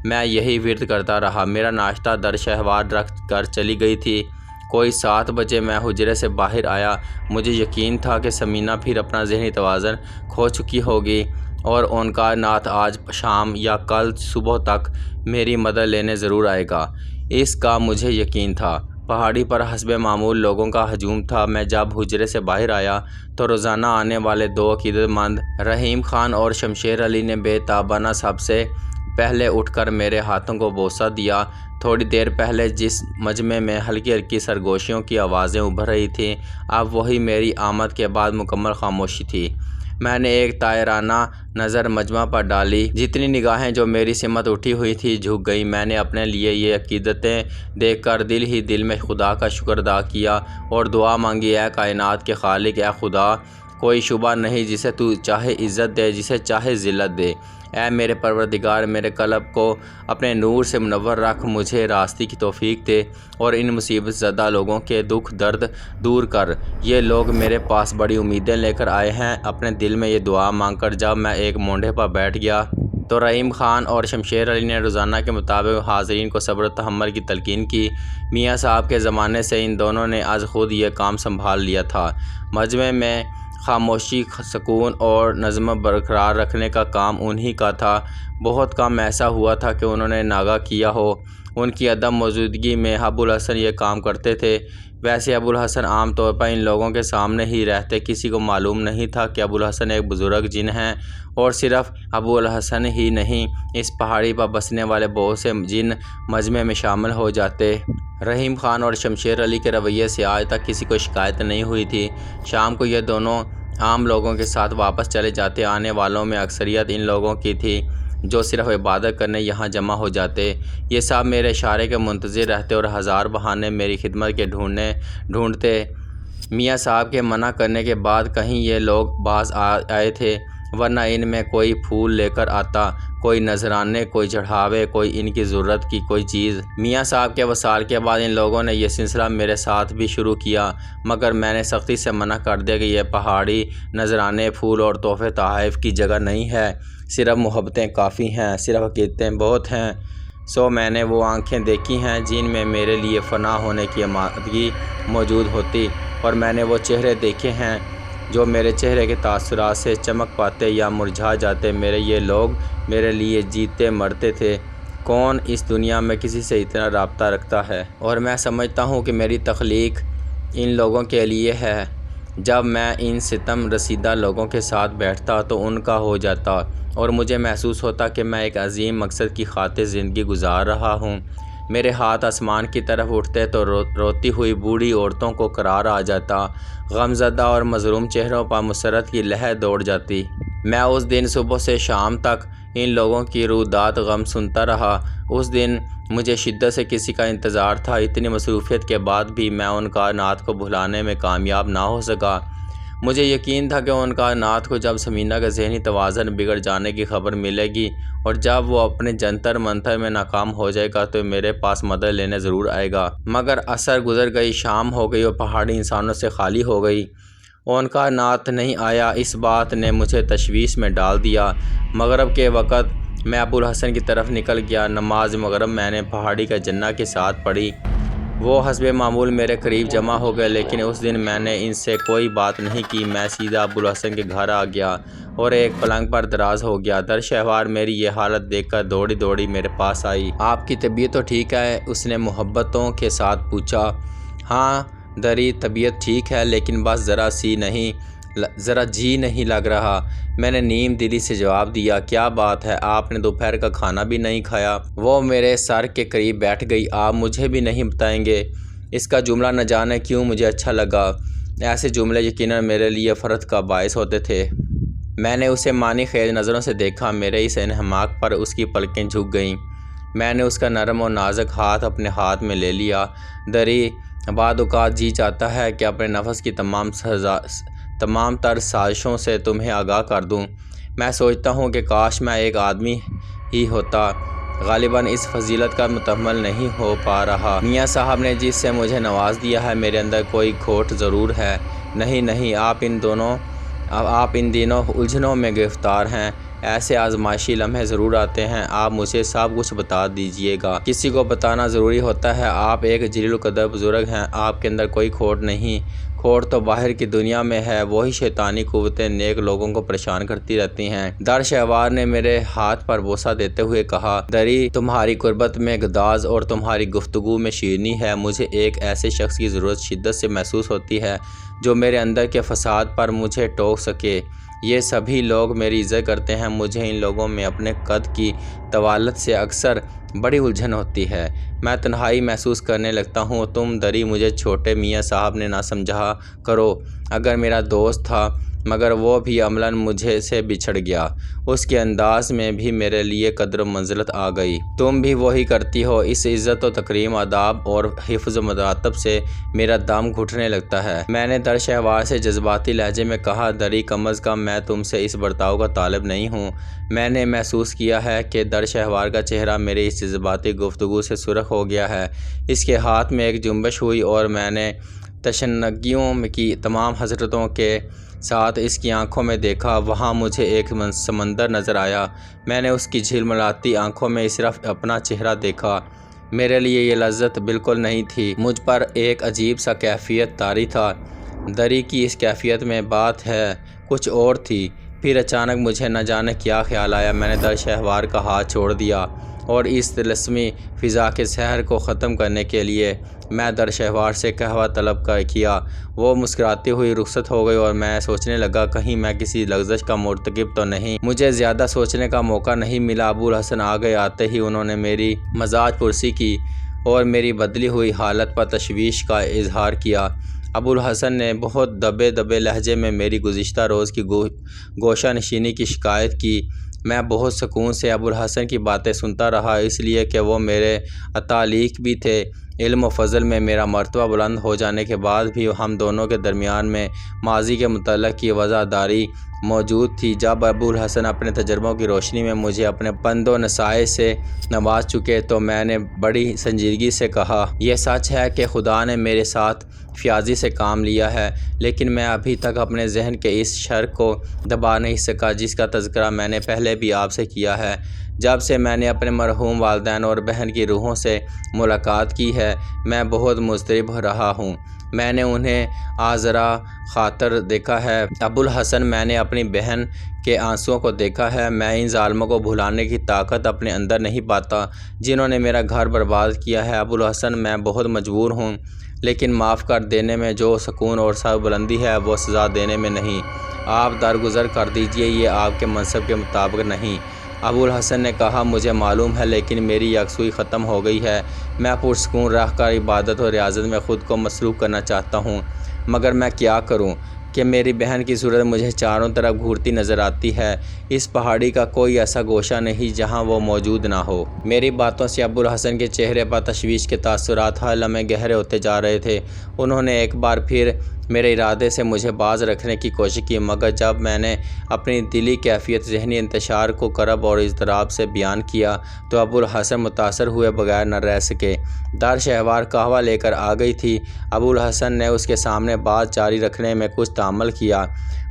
میں یہی ورد کرتا رہا۔ میرا ناشتہ در شہوار رکھ کر چلی گئی تھی۔ کوئی 7 بجے میں حجرے سے باہر آیا۔ مجھے یقین تھا کہ ثمینہ پھر اپنا ذہنی توازن کھو چکی ہوگی اور اونکار ناتھ آج شام یا کل صبح تک میری مدد لینے ضرور آئے گا، اس کا مجھے یقین تھا۔ پہاڑی پر حسب معمول لوگوں کا ہجوم تھا۔ میں جب حجرے سے باہر آیا تو روزانہ آنے والے 2 عقیدت مند رحیم خان اور شمشیر علی نے بے تابانہ سب سے پہلے اٹھ کر میرے ہاتھوں کو بوسہ دیا۔ تھوڑی دیر پہلے جس مجمع میں ہلکی ہلکی سرگوشیوں کی آوازیں ابھر رہی تھیں، اب وہی میری آمد کے بعد مکمل خاموشی تھی۔ میں نے ایک طائرانہ نظر مجمع پر ڈالی۔ جتنی نگاہیں جو میری سمت اٹھی ہوئی تھی جھک گئیں۔ میں نے اپنے لیے یہ عقیدتیں دیکھ کر دل ہی دل میں خدا کا شکر ادا کیا اور دعا مانگی، اے کائنات کے خالق، اے خدا، کوئی شبہ نہیں، جسے تو چاہے عزت دے، جسے چاہے ذلت دے۔ اے میرے پروردگار، میرے قلب کو اپنے نور سے منور رکھ، مجھے راستے کی توفیق دے اور ان مصیبت زدہ لوگوں کے دکھ درد دور کر۔ یہ لوگ میرے پاس بڑی امیدیں لے کر آئے ہیں۔ اپنے دل میں یہ دعا مانگ کر جب میں ایک مونڈے پر بیٹھ گیا تو رحیم خان اور شمشیر علی نے روزانہ کے مطابق حاضرین کو صبر و تحمل کی تلقین کی۔ میاں صاحب کے زمانے سے ان دونوں نے از خود یہ کام سنبھال لیا تھا۔ مجمع میں خاموشی، سکون اور نظم برقرار رکھنے کا کام انہی کا تھا۔ بہت کم ایسا ہوا تھا کہ انہوں نے ناغہ کیا ہو۔ ان کی عدم موجودگی میں ابوالحسن یہ کام کرتے تھے۔ ویسے ابوالحسن عام طور پر ان لوگوں کے سامنے ہی رہتے، کسی کو معلوم نہیں تھا کہ ابوالحسن ایک بزرگ جن ہیں، اور صرف ابوالحسن ہی نہیں، اس پہاڑی پر بسنے والے بہت سے جن مجمع میں شامل ہو جاتے۔ رحیم خان اور شمشیر علی کے رویے سے آج تک کسی کو شکایت نہیں ہوئی تھی۔ شام کو یہ دونوں عام لوگوں کے ساتھ واپس چلے جاتے۔ آنے والوں میں اکثریت ان لوگوں کی تھی۔ جو صرف عبادت کرنے یہاں جمع ہو جاتے۔ یہ سب میرے اشارے کے منتظر رہتے اور ہزار بہانے میری خدمت کے ڈھونڈتے۔ میاں صاحب کے منع کرنے کے بعد کہیں یہ لوگ باز آئے تھے، ورنہ ان میں کوئی پھول لے کر آتا، کوئی نذرانے، کوئی چڑھاوے، کوئی ان کی ضرورت کی کوئی چیز۔ میاں صاحب کے وصال کے بعد ان لوگوں نے یہ سلسلہ میرے ساتھ بھی شروع کیا، مگر میں نے سختی سے منع کر دیا کہ یہ پہاڑی نذرانے، پھول اور تحفے تحائف کی جگہ نہیں ہے، صرف محبتیں کافی ہیں، صرف عقیدتیں بہت ہیں۔ سو میں نے وہ آنکھیں دیکھی ہیں جن میں میرے لیے فنا ہونے کی آمادگی موجود ہوتی، اور میں نے وہ چہرے دیکھے ہیں جو میرے چہرے کے تاثرات سے چمک پاتے یا مرجھا جاتے۔ یہ لوگ میرے لیے جیتے مرتے تھے۔ کون اس دنیا میں کسی سے اتنا رابطہ رکھتا ہے؟ اور میں سمجھتا ہوں کہ میری تخلیق ان لوگوں کے لیے ہے۔ جب میں ان ستم رسیدہ لوگوں کے ساتھ بیٹھتا تو ان کا ہو جاتا، اور مجھے محسوس ہوتا کہ میں ایک عظیم مقصد کی خاطر زندگی گزار رہا ہوں۔ میرے ہاتھ آسمان کی طرف اٹھتے تو روتی ہوئی بوڑھی عورتوں کو قرار آ جاتا، غم زدہ اور مظلوم چہروں پر مسرت کی لہر دوڑ جاتی۔ میں اس دن صبح سے شام تک ان لوگوں کی رودات غم سنتا رہا۔ اس دن مجھے شدت سے کسی کا انتظار تھا۔ اتنی مصروفیت کے بعد بھی میں ان کائنات کو بھلانے میں کامیاب نہ ہو سکا۔ مجھے یقین تھا کہ ان کائنات کو جب ثمینہ کا ذہنی توازن بگڑ جانے کی خبر ملے گی اور جب وہ اپنے جنتر منتر میں ناکام ہو جائے گا تو میرے پاس مدد لینے ضرور آئے گا۔ مگر عصر گزر گئی، شام ہو گئی اور پہاڑی انسانوں سے خالی ہو گئی۔ ان کائنات نہیں آیا۔ اس بات نے مجھے تشویش میں ڈال دیا۔ مغرب کے وقت میں ابوالحسن کی طرف نکل گیا۔ نماز مغرب میں نے پہاڑی کا جنہ کے ساتھ پڑھی۔ وہ حسب معمول میرے قریب جمع ہو گئے، لیکن اس دن میں نے ان سے کوئی بات نہیں کی۔ میں سیدھا ابوالحسن کے گھر آ گیا اور ایک پلنگ پر دراز ہو گیا۔ درشہوار میری یہ حالت دیکھ کر دوڑی دوڑی میرے پاس آئی۔ آپ کی طبیعت تو ٹھیک ہے؟ اس نے محبتوں کے ساتھ پوچھا۔ ہاں دری، طبیعت ٹھیک ہے، لیکن بس ذرا جی نہیں لگ رہا۔ میں نے نیم دلی سے جواب دیا۔ کیا بات ہے؟ آپ نے دوپہر کا کھانا بھی نہیں کھایا؟ وہ میرے سر کے قریب بیٹھ گئی۔ آپ مجھے بھی نہیں بتائیں گے؟ اس کا جملہ نہ جانے کیوں مجھے اچھا لگا۔ ایسے جملے یقیناً میرے لیے فرحت کا باعث ہوتے تھے۔ میں نے اسے معنی خیز نظروں سے دیکھا۔ میرے اس انہماک پر اس کی پلکیں جھک گئیں۔ میں نے اس کا نرم اور نازک ہاتھ اپنے ہاتھ میں لے لیا۔ دری، بعض اوقات جی چاہتا ہے کہ اپنے نفس کی تمام تر سازشوں سے تمہیں آگاہ کر دوں۔ میں سوچتا ہوں کہ کاش میں ایک آدمی ہی ہوتا۔ غالباً اس فضیلت کا متحمل نہیں ہو پا رہا۔ میاں صاحب نے جس سے مجھے نواز دیا ہے، میرے اندر کوئی کھوٹ ضرور ہے۔ نہیں، آپ ان دنوں الجھنوں میں گرفتار ہیں۔ ایسے آزمائشی لمحے ضرور آتے ہیں۔ آپ مجھے سب کچھ بتا دیجئے گا۔ کسی کو بتانا ضروری ہوتا ہے۔ آپ ایک جلیل القدر بزرگ ہیں۔ آپ کے اندر کوئی کھوٹ نہیں۔ کھوٹ تو باہر کی دنیا میں ہے۔ وہی شیطانی قوتیں نیک لوگوں کو پریشان کرتی رہتی ہیں۔ درشہوار نے میرے ہاتھ پر بوسہ دیتے ہوئے کہا، دری، تمہاری قربت میں گداز اور تمہاری گفتگو میں شیرینی ہے۔ مجھے ایک ایسے شخص کی ضرورت شدت سے محسوس ہوتی ہے جو میرے اندر کے فساد پر مجھے ٹوک سکے۔ یہ سبھی لوگ میری عزت کرتے ہیں۔ مجھے ان لوگوں میں اپنے قد کی طوالت سے اکثر بڑی الجھن ہوتی ہے۔ میں تنہائی محسوس کرنے لگتا ہوں۔ تم دری، مجھے چھوٹے میاں صاحب نے نہ سمجھا کرو۔ اگر میرا دوست تھا، مگر وہ بھی عملاً مجھے سے بچھڑ گیا۔ اس کے انداز میں بھی میرے لیے قدر و منزلت آ گئی۔ تم بھی وہی کرتی ہو۔ اس عزت و تکریم، آداب اور حفظ و مراتب سے میرا دم گھٹنے لگتا ہے۔ میں نے درشہوار سے جذباتی لہجے میں کہا، دری، کم از کم میں تم سے اس برتاؤ کا طالب نہیں ہوں۔ میں نے محسوس کیا ہے کہ درشہوار کا چہرہ میری اس جذباتی گفتگو سے سرخ ہو گیا ہے۔ اس کے ہاتھ میں ایک جنبش ہوئی اور میں نے تشنگیوں کی تمام حسرتوں کے ساتھ اس کی آنکھوں میں دیکھا۔ وہاں مجھے ایک سمندر نظر آیا۔ میں نے اس کی جھلملاتی آنکھوں میں صرف اپنا چہرہ دیکھا۔ میرے لیے یہ لذت بالکل نہیں تھی۔ مجھ پر ایک عجیب سا کیفیت طاری تھا۔ دری کی اس کیفیت میں بات ہے کچھ اور تھی۔ پھر اچانک مجھے نہ جانے کیا خیال آیا۔ میں نے درشہوار کا ہاتھ چھوڑ دیا اور اس طلسمی فضا کے سحر کو ختم کرنے کے لیے میں درشہوار سے قہوہ طلب کیا۔ وہ مسکراتی ہوئی رخصت ہو گئی اور میں سوچنے لگا کہیں میں کسی لغزش کا مرتکب تو نہیں۔ مجھے زیادہ سوچنے کا موقع نہیں ملا۔ ابوالحسن آ گئے۔ آتے ہی انہوں نے میری مزاج پرسی کی اور میری بدلی ہوئی حالت پر تشویش کا اظہار کیا۔ ابوالحسن نے بہت دبے لہجے میں میری گزشتہ روز کی گوشہ نشینی کی شکایت کی۔ میں بہت سکون سے ابوالحسن کی باتیں سنتا رہا، اس لیے کہ وہ میرے اتالیق بھی تھے۔ علم و فضل میں میرا مرتبہ بلند ہو جانے کے بعد بھی ہم دونوں کے درمیان میں ماضی کے متعلق کی وضاحت موجود تھی۔ جب ابوالحسن اپنے تجربوں کی روشنی میں مجھے اپنے پند و نصائح سے نواز چکے تو میں نے بڑی سنجیدگی سے کہا، یہ سچ ہے کہ خدا نے میرے ساتھ فیاضی سے کام لیا ہے، لیکن میں ابھی تک اپنے ذہن کے اس شر کو دبا نہیں سکا جس کا تذکرہ میں نے پہلے بھی آپ سے کیا ہے۔ جب سے میں نے اپنے مرحوم والدین اور بہن کی روحوں سے ملاقات کی ہے، میں بہت مضطرب رہا ہوں۔ میں نے انہیں آزرا خاطر دیکھا ہے ابوالحسن، میں نے اپنی بہن کے آنسوؤں کو دیکھا ہے۔ میں ان ظالموں کو بھلانے کی طاقت اپنے اندر نہیں پاتا جنہوں نے میرا گھر برباد کیا ہے۔ ابوالحسن، میں بہت مجبور ہوں، لیکن معاف کر دینے میں جو سکون اور سر بلندی ہے وہ سزا دینے میں نہیں۔ آپ درگزر کر دیجئے، یہ آپ کے منصب کے مطابق نہیں۔ ابوالحسن نے کہا، مجھے معلوم ہے، لیکن میری یکسوئی ختم ہو گئی ہے۔ میں پرسکون رہ کر عبادت اور ریاضت میں خود کو مصروف کرنا چاہتا ہوں، مگر میں کیا کروں کہ میری بہن کی صورت مجھے چاروں طرف گھورتی نظر آتی ہے۔ اس پہاڑی کا کوئی ایسا گوشہ نہیں جہاں وہ موجود نہ ہو۔ میری باتوں سے ابوالحسن کے چہرے پر تشویش کے تاثرات ہر لمحے گہرے ہوتے جا رہے تھے۔ انہوں نے ایک بار پھر میرے ارادے سے مجھے باز رکھنے کی کوشش کی، مگر جب میں نے اپنی دلی کیفیت، ذہنی انتشار کو کرب اور اضطراب سے بیان کیا تو ابوالحسن متاثر ہوئے بغیر نہ رہ سکے۔ در شہوار قہوہ لے کر آ گئی تھی۔ ابوالحسن نے اس کے سامنے بات جاری رکھنے میں کچھ تامل کیا،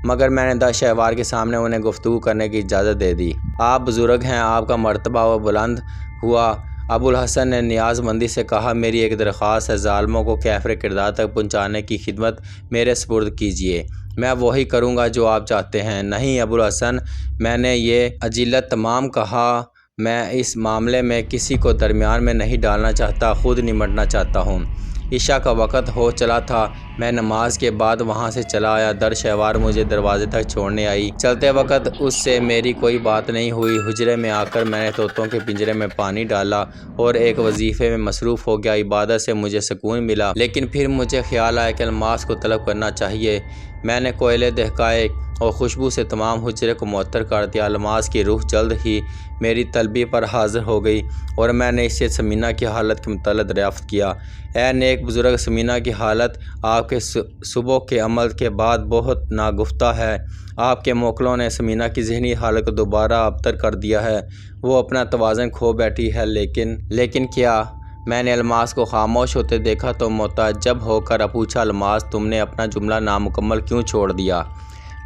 مگر میں نے در شہوار کے سامنے انہیں گفتگو کرنے کی اجازت دے دی۔ آپ بزرگ ہیں، آپ کا مرتبہ و بلند ہوا۔ ابوالحسن نے نیاز مندی سے کہا، میری ایک درخواست ہے، ظالموں کو کیفر کردار تک پہنچانے کی خدمت میرے سپرد کیجیے، میں وہی کروں گا جو آپ چاہتے ہیں۔ نہیں ابوالحسن، میں نے یہ عجلت تمام کہا، میں اس معاملے میں کسی کو درمیان میں نہیں ڈالنا چاہتا، خود نمٹنا چاہتا ہوں۔ عشاء کا وقت ہو چلا تھا، میں نماز کے بعد وہاں سے چلا آیا۔ در شہوار مجھے دروازے تک چھوڑنے آئی۔ چلتے وقت اس سے میری کوئی بات نہیں ہوئی۔ حجرے میں آ کر میں نے طوطوں کے پنجرے میں پانی ڈالا اور ایک وظیفے میں مصروف ہو گیا۔ عبادت سے مجھے سکون ملا، لیکن پھر مجھے خیال آیا کہ الماس کو طلب کرنا چاہیے۔ میں نے کوئلے دہکائے اور خوشبو سے تمام حجرے کو معطر کر دیا۔ الماس کی روح جلد ہی میری طلبی پر حاضر ہو گئی اور میں نے اس سے ثمینہ کی حالت کے متعلق دریافت کیا۔ اے نیک بزرگ، ثمینہ کی حالت آپ کے صبح کے عمل کے بعد بہت ناگفتہ ہے۔ آپ کے موکلوں نے ثمینہ کی ذہنی حالت کو دوبارہ ابتر کر دیا ہے۔ وہ اپنا توازن کھو بیٹھی ہے۔ لیکن کیا؟ میں نے الماس کو خاموش ہوتے دیکھا تو متعجب ہو کر پوچھا، الماس، تم نے اپنا جملہ نامکمل کیوں چھوڑ دیا؟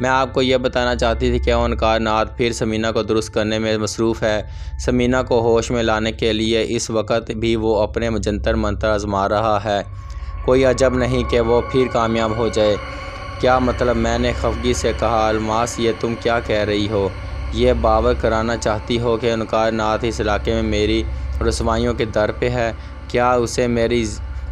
میں آپ کو یہ بتانا چاہتی تھی کہ عنقا نعت پھر ثمینہ کو درست کرنے میں مصروف ہے۔ ثمینہ کو ہوش میں لانے کے لیے اس وقت بھی وہ اپنے جنتر منتر آزما رہا ہے۔ کوئی عجب نہیں کہ وہ پھر کامیاب ہو جائے۔ کیا مطلب؟ میں نے خفگی سے کہا، الماس، یہ تم کیا کہہ رہی ہو؟ یہ باور کرانا چاہتی ہو کہ عنقا نعت اس علاقے میں میری رسوائیوں کے در پہ ہے؟ کیا اسے میری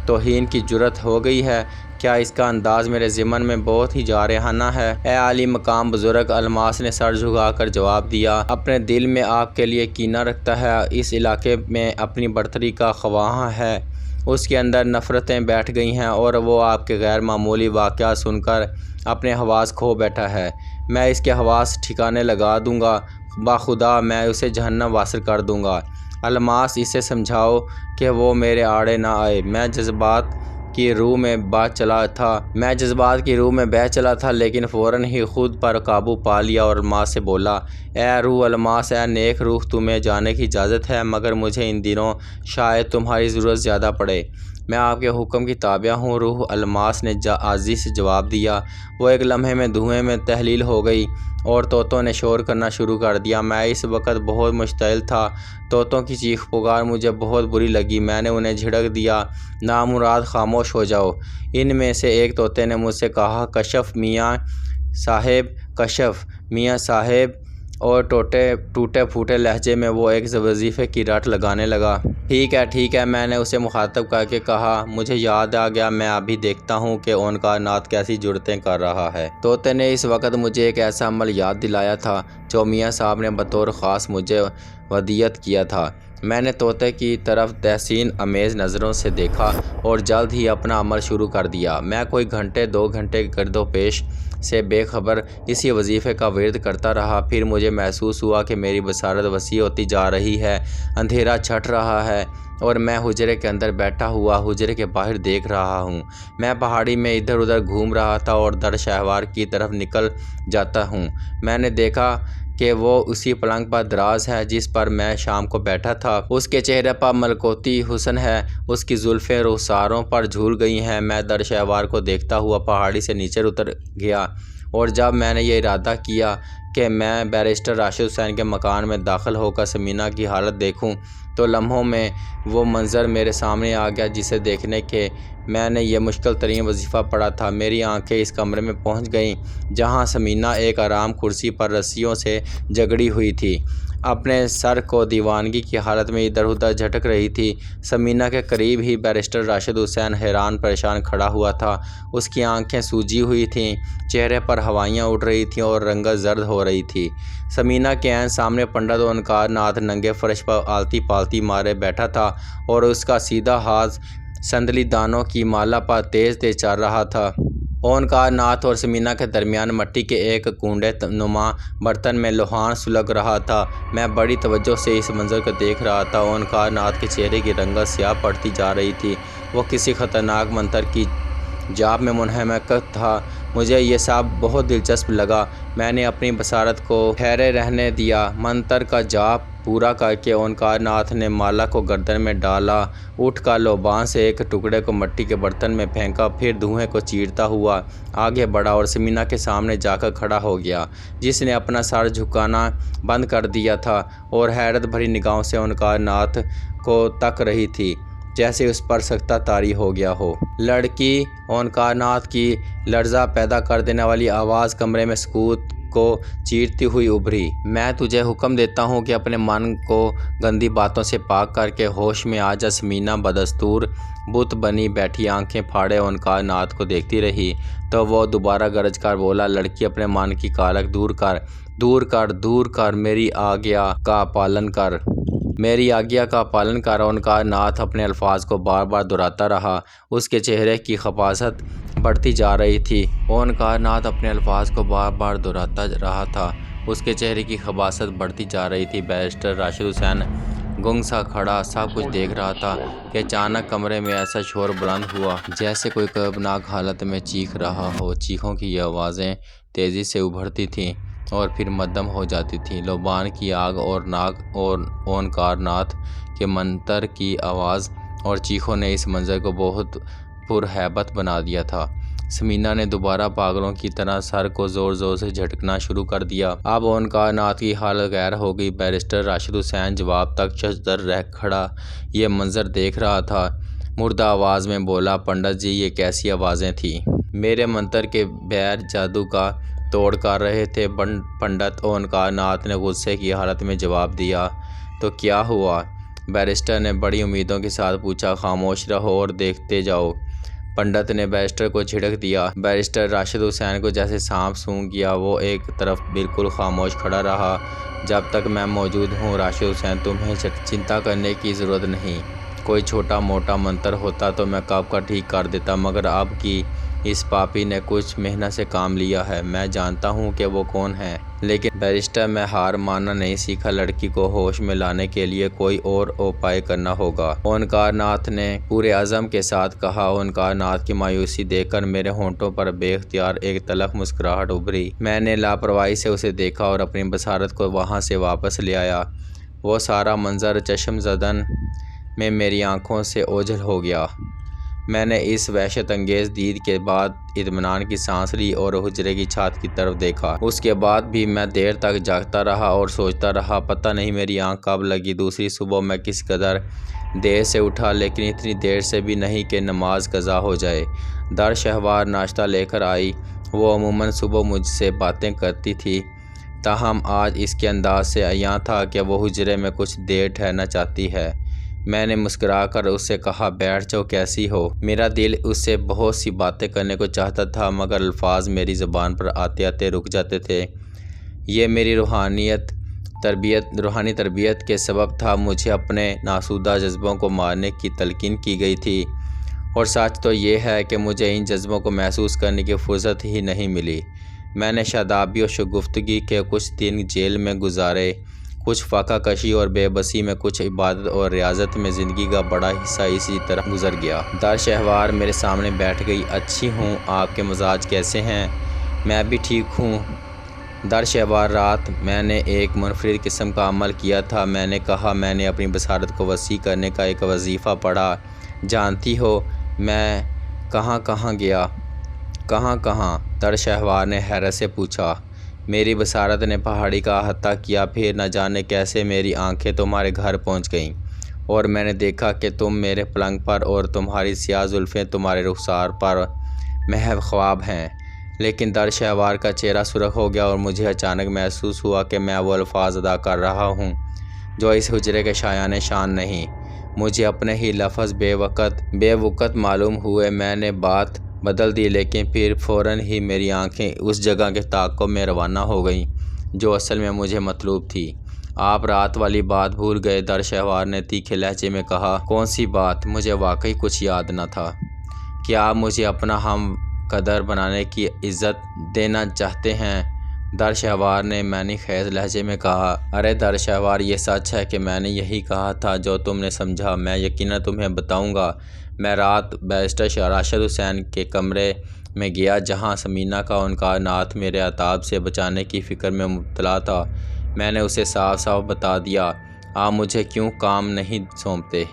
توہین کی جرأت ہو گئی ہے؟ کیا اس کا انداز میرے ذمن میں بہت ہی جارحانہ ہے؟ اے عالی مقام بزرگ، الماس نے سر جھکا کر جواب دیا، اپنے دل میں آپ کے لیے کینہ رکھتا ہے، اس علاقے میں اپنی برتری کا خواہاں ہے، اس کے اندر نفرتیں بیٹھ گئی ہیں اور وہ آپ کے غیر معمولی واقعات سن کر اپنے حواس کھو بیٹھا ہے۔ میں اس کے حواس ٹھکانے لگا دوں گا، بخدا میں اسے جہنم واصل کر دوں گا۔ الماس، اسے سمجھاؤ کہ وہ میرے آڑے نہ آئے۔ میں جذبات کی روح میں بہہ چلا تھا، لیکن فوراً ہی خود پر قابو پا لیا اور الماس سے بولا، اے روح الماس، اے نیک روح، تمہیں جانے کی اجازت ہے، مگر مجھے ان دنوں شاید تمہاری ضرورت زیادہ پڑے۔ میں آپ کے حکم کی تابع ہوں روح، الماس نے عاجزی سے جواب دیا۔ وہ ایک لمحے میں دھوئیں میں تحلیل ہو گئی اور طوطوں نے شور کرنا شروع کر دیا۔ میں اس وقت بہت مشتعل تھا۔ طوطوں کی چیخ پکار مجھے بہت بری لگی۔ میں نے انہیں جھڑک دیا، نامراد خاموش ہو جاؤ۔ ان میں سے ایک طوطے نے مجھ سے کہا، کشف میاں صاحب، کشف میاں صاحب، اور ٹوٹے پھوٹے لہجے میں وہ ایک وظیفے کی رٹ لگانے لگا۔ ٹھیک ہے، میں نے اسے مخاطب کر کے کہا، مجھے یاد آ گیا، میں ابھی دیکھتا ہوں کہ عنقا نعت کیسی جرأتیں کر رہا ہے۔ طوطے نے اس وقت مجھے ایک ایسا عمل یاد دلایا تھا جو میاں صاحب نے بطور خاص مجھے ودیت کیا تھا۔ میں نے طوطے کی طرف تحسین آمیز نظروں سے دیکھا اور جلد ہی اپنا عمل شروع کر دیا۔ میں کوئی گھنٹے 2 گھنٹے گرد و پیش سے بے خبر اسی وظیفے کا ورد کرتا رہا۔ پھر مجھے محسوس ہوا کہ میری بصارت وسیع ہوتی جا رہی ہے، اندھیرا چھٹ رہا ہے اور میں حجرے کے اندر بیٹھا ہوا حجرے کے باہر دیکھ رہا ہوں۔ میں پہاڑی میں ادھر ادھر گھوم رہا تھا اور در شہوار کی طرف نکل جاتا ہوں۔ میں نے دیکھا کہ وہ اسی پلنگ پر دراز ہے جس پر میں شام کو بیٹھا تھا۔ اس کے چہرے پر ملکوتی حسن ہے، اس کی زلفیں رخساروں پر جھول گئی ہیں۔ میں در شہوار کو دیکھتا ہوا پہاڑی سے نیچے اتر گیا اور جب میں نے یہ ارادہ کیا کہ میں بیرسٹر راشد حسین کے مکان میں داخل ہو کر ثمینہ کی حالت دیکھوں تو لمحوں میں وہ منظر میرے سامنے آ گیا جسے دیکھنے کے میں نے یہ مشکل ترین وظیفہ پڑھا تھا۔ میری آنکھیں اس کمرے میں پہنچ گئیں جہاں ثمینہ ایک آرام کرسی پر رسیوں سے جگڑی ہوئی تھی، اپنے سر کو دیوانگی کی حالت میں ادھر ادھر جھٹک رہی تھی۔ ثمینہ کے قریب ہی بیرسٹر راشد حسین حیران پریشان کھڑا ہوا تھا۔ اس کی آنکھیں سوجی ہوئی تھیں، چہرے پر ہوائیاں اڑ رہی تھیں اور رنگت زرد ہو رہی تھی۔ ثمینہ کے عین سامنے پنڈت اونکار ناتھ ننگے فرش پر آلتی پالتی مارے بیٹھا تھا اور اس کا سیدھا ہاتھ سندلی دانوں کی مالا پر تیز تیز چل رہا تھا۔ اونکار ناتھ اور ثمینہ کے درمیان مٹی کے ایک کنڈے نما برتن میں لوہان سلگ رہا تھا۔ میں بڑی توجہ سے اس منظر کو دیکھ رہا تھا۔ اونکار ناتھ کے چہرے کی رنگت سیاہ پڑتی جا رہی تھی، وہ کسی خطرناک منتر کی جاپ میں منہمک تھا۔ مجھے یہ سب بہت دلچسپ لگا۔ میں نے اپنی بصارت کو ٹھہرے رہنے دیا۔ منتر کا جاپ پورا کر کے اونکار ناتھ نے مالا کو گردن میں ڈالا، اٹھ کر لوبان سے ایک ٹکڑے کو مٹی کے برتن میں پھینکا، پھر دھوئیں کو چیرتا ہوا آگے بڑھا اور ثمینہ کے سامنے جا کر کھڑا ہو گیا جس نے اپنا سر جھکانا بند کر دیا تھا اور حیرت بھری نگاہوں سے اونکار ناتھ کو تک رہی تھی جیسے اس پر سکتہ طاری ہو گیا ہو۔ لڑکی! اونکار ناتھ کی لرزہ پیدا کر دینے والی آواز کمرے میں سکوت کو چیرتی ہوئی ابھری۔ میں تجھے حکم دیتا ہوں کہ اپنے من کو گندی باتوں سے پاک کر کے ہوش میں آ جا۔ ثمینہ بدستور بت بنی بیٹھی آنکھیں پھاڑے اونکار ناتھ کو دیکھتی رہی تو وہ دوبارہ گرج کر بولا، لڑکی اپنے من کی کالک دور کر، دور کر، دور کر، میری آگیا کا پالن کر، میری آگیا کا پالن کر۔ اونکار ناتھ اپنے الفاظ کو بار بار دہراتا رہا، اس کے چہرے کی خباثت بڑھتی جا رہی تھی۔ اونکار ناتھ اپنے الفاظ کو بار بار دہراتا رہا تھا، اس کے چہرے کی خباثت بڑھتی جا رہی تھی۔ بیرسٹر راشد حسین گنگ سا کھڑا سب کچھ دیکھ رہا تھا کہ اچانک کمرے میں ایسا شور بلند ہوا جیسے کوئی کربناک حالت میں چیخ رہا ہو۔ چیخوں کی یہ آوازیں تیزی سے ابھرتی تھیں اور پھر مدھم ہو جاتی تھیں۔ لوبان کی آگ اور ناک اور اونکار ناتھ کے منتر کی آواز اور چیخوں نے اس منظر کو بہت پرہیبت بنا دیا تھا۔ ثمینہ نے دوبارہ پاگلوں کی طرح سر کو زور زور سے جھٹکنا شروع کر دیا۔ اب اونکار ناتھ کی حالت غیر ہو گئی۔ بیرسٹر راشد حسین جواب تک ششدر رہ کھڑا یہ منظر دیکھ رہا تھا۔ مردہ آواز میں بولا، پنڈت جی یہ کیسی آوازیں تھیں؟ میرے منتر کے بیر جادو کا توڑ کر رہے تھے پنڈت، اونکار ناتھ نے غصے کی حالت میں جواب دیا۔ تو کیا ہوا؟ بیرسٹر نے بڑی امیدوں کے ساتھ پوچھا۔ خاموش رہو اور دیکھتے جاؤ، پنڈت نے بیرسٹر کو جھڑک دیا۔ بیرسٹر راشد حسین کو جیسے سانپ سونگھ گیا، وہ ایک طرف بالکل خاموش کھڑا رہا۔ جب تک میں موجود ہوں راشد حسین، تمہیں چنتا کرنے کی ضرورت نہیں۔ کوئی چھوٹا موٹا منتر ہوتا تو میں کب کا ٹھیک کر دیتا، مگر اب کی اس پاپی نے کچھ محنت سے کام لیا ہے۔ میں جانتا ہوں کہ وہ کون ہے، لیکن بیرسٹر میں ہار ماننا نہیں سیکھا۔ لڑکی کو ہوش میں لانے کے لیے کوئی اور اپائے کرنا ہوگا، اونکار ناتھ نے پورے عزم کے ساتھ کہا۔ اونکار ناتھ کی مایوسی دیکھ کر میرے ہونٹوں پر بے اختیار ایک تلخ مسکراہٹ ابھری۔ میں نے لاپرواہی سے اسے دیکھا اور اپنی بصارت کو وہاں سے واپس لے آیا۔ وہ سارا منظر چشم زدن میں میری آنکھوں سے اوجھل ہو گیا۔ میں نے اس وحشت انگیز دید کے بعد اطمینان کی سانس لی اور حجرے کی چھت کی طرف دیکھا۔ اس کے بعد بھی میں دیر تک جاگتا رہا اور سوچتا رہا، پتہ نہیں میری آنکھ کب لگی۔ دوسری صبح میں کس قدر دیر سے اٹھا، لیکن اتنی دیر سے بھی نہیں کہ نماز قضا ہو جائے۔ در شہوار ناشتہ لے کر آئی۔ وہ عموماً صبح مجھ سے باتیں کرتی تھی، تاہم آج اس کے انداز سے عیاں تھا کہ وہ حجرے میں کچھ دیر ٹھہرنا چاہتی ہے۔ میں نے مسکرا کر اس سے کہا، بیٹھ جاؤ، کیسی ہو؟ میرا دل اس سے بہت سی باتیں کرنے کو چاہتا تھا، مگر الفاظ میری زبان پر آتے آتے رک جاتے تھے۔ یہ میری روحانی تربیت کے سبب تھا۔ مجھے اپنے ناسودہ جذبوں کو مارنے کی تلقین کی گئی تھی، اور سچ تو یہ ہے کہ مجھے ان جذبوں کو محسوس کرنے کی فرصت ہی نہیں ملی۔ میں نے شادابی اور شگفتگی کے کچھ دن جیل میں گزارے، کچھ فاقہ کشی اور بے بسی میں، کچھ عبادت اور ریاضت میں۔ زندگی کا بڑا حصہ اسی طرح گزر گیا۔ در شہوار میرے سامنے بیٹھ گئی۔ اچھی ہوں، آپ کے مزاج کیسے ہیں؟ میں بھی ٹھیک ہوں۔ در شہوار رات میں نے ایک منفرد قسم کا عمل کیا تھا۔ میں نے کہا، میں نے اپنی بصارت کو وسیع کرنے کا ایک وظیفہ پڑھا۔ جانتی ہو میں کہاں کہاں گیا؟ کہاں کہاں؟ در شہوار نے حیرت سے پوچھا۔ میری بصارت نے پہاڑی کا احاطہ کیا، پھر نہ جانے کیسے میری آنکھیں تمہارے گھر پہنچ گئیں، اور میں نے دیکھا کہ تم میرے پلنگ پر اور تمہاری سیاہ زلفیں تمہارے رخسار پر محو خواب ہیں۔ لیکن در شہوار کا چہرہ سرخ ہو گیا، اور مجھے اچانک محسوس ہوا کہ میں وہ الفاظ ادا کر رہا ہوں جو اس حجرے کے شایان شان نہیں۔ مجھے اپنے ہی لفظ بے وقت معلوم ہوئے۔ میں نے بات بدل دی، لیکن پھر فوراً ہی میری آنکھیں اس جگہ کے تعاقب میں روانہ ہو گئیں جو اصل میں مجھے مطلوب تھی۔ آپ رات والی بات بھول گئے؟ در شہوار نے تیکھے لہجے میں کہا۔ کون سی بات؟ مجھے واقعی کچھ یاد نہ تھا۔ کیا آپ مجھے اپنا ہم قدر بنانے کی عزت دینا چاہتے ہیں؟ در شہوار نے معنی خیز لہجے میں کہا۔ ارے در شہوار، یہ سچ ہے کہ میں نے یہی کہا تھا جو تم نے سمجھا۔ میں یقیناً تمہیں بتاؤں گا۔ میں رات بیرسٹر راشد حسین کے کمرے میں گیا، جہاں ثمینہ کا ان کا ناتھ میرے عتاب سے بچانے کی فکر میں مبتلا تھا۔ میں نے اسے صاف صاف بتا دیا، آپ مجھے کیوں کام نہیں سونپتے؟